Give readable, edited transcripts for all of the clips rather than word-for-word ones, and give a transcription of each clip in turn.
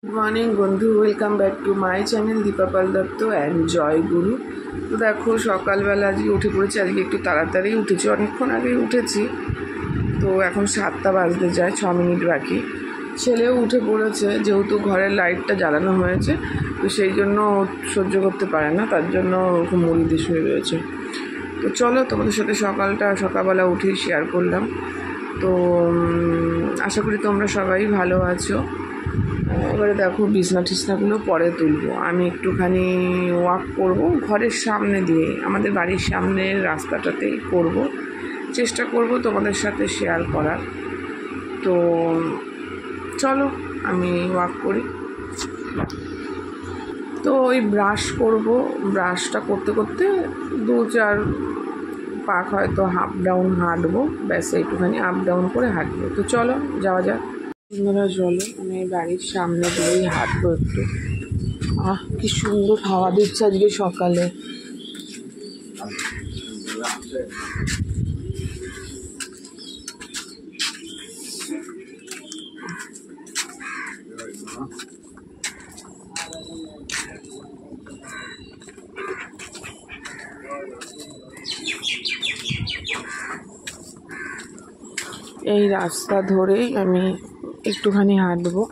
Good morning বন্ধু, welcome back to my channel Deepa Pal Dutta and Joy Guru. তো দেখো সকালবেলা আজকে উঠে পড়েছি, আজকে একটু তাড়াতাড়ি উঠেছি, অনেকক্ষণ আগেই উঠেছি। তো এখন 7টা বাজতে যায়, 6 মিনিট বাকি। ছেলেও উঠে পড়েছে, যেহেতু ঘরের লাইটটা জ্বালানো হয়েছে তো সেই জন্য সহ্য করতে পারে না, তার জন্য মুড়ি দিয়ে শুয়ে রয়েছে। তো চলো তোমাদের সাথে সকালবেলা উঠেই শেয়ার করলাম। তো আশা করি তোমরা সবাই ভালো আছো। এবারে দেখো বিছনা টিছনাগুলো পরে তুলবো, আমি একটুখানি ওয়াক করব ঘরের সামনে দিয়ে, আমাদের বাড়ির সামনের রাস্তাটাতেই করব, চেষ্টা করব তোমাদের সাথে শেয়ার করার। তো চলো আমি ওয়াক করি। তো ওই ব্রাশ করব, ব্রাশটা করতে করতে 2-4 পাক হয়তো আপ ডাউন হাঁটবো, ব্যাস একটুখানি আপ ডাউন করে হাঁটবো। তো চলো যাওয়া যাক। বন্ধুরা চলো আমি বাড়ির সামনে দিয়েই হাঁটবো একটু। কি সুন্দর হাওয়া দিচ্ছে আজকে সকালে। এই রাস্তা ধরেই আমি একটুখানি হাঁটবো,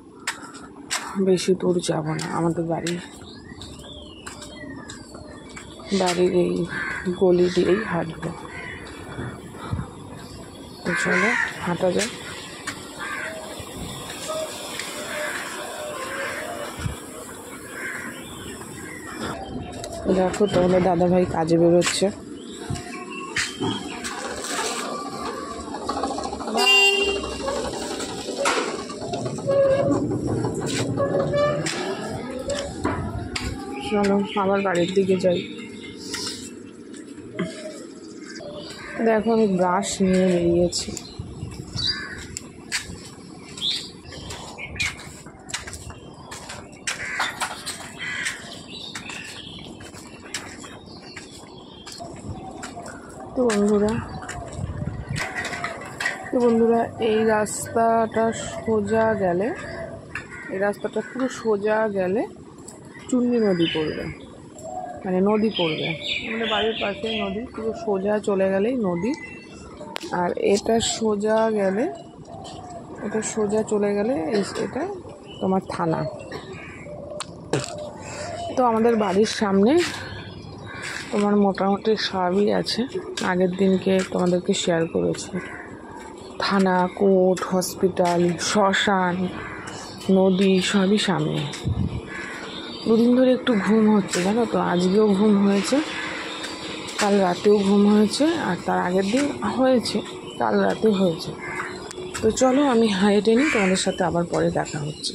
বেশি দূর যাব না। আমাদের বাড়ির এই গলি দিয়েই হাঁটবো। তো চলো হাঁটা যায়। দেখো তাহলে দাদাভাই কাজে বেরোচ্ছে। চলো আবার বাড়ির দিকে যাই। দেখো আমি ব্রাশ নিয়ে বেরিয়েছি। তো বন্ধুরা এই রাস্তাটা সোজা গেলে, এই রাস্তাটা পুরো সোজা গেলে চুন্নি নদী পড়বে, মানে নদী পড়বে। আমাদের বাড়ির পাশে নদী, পুরো সোজা চলে গেলেই নদী। আর এটা সোজা চলে গেলে এটা তোমার থানা। তো আমাদের বাড়ির সামনে তোমার মোটামুটি সবই আছে, আগের দিনকে তোমাদেরকে শেয়ার করেছি। থানা, কোর্ট, হসপিটাল, শ্মশান, নদী সবই সামনে। দুদিন ধরে একটু ঘুম হচ্ছে জানো তো, আজকেও ঘুম হয়েছে, কাল রাতেও ঘুম হয়েছে, আর তার আগের দিন হয়েছে, কাল রাতে হয়েছে। তো চলো আমি হেঁটে নিই, তোমাদের সাথে আবার পরে দেখা হচ্ছে।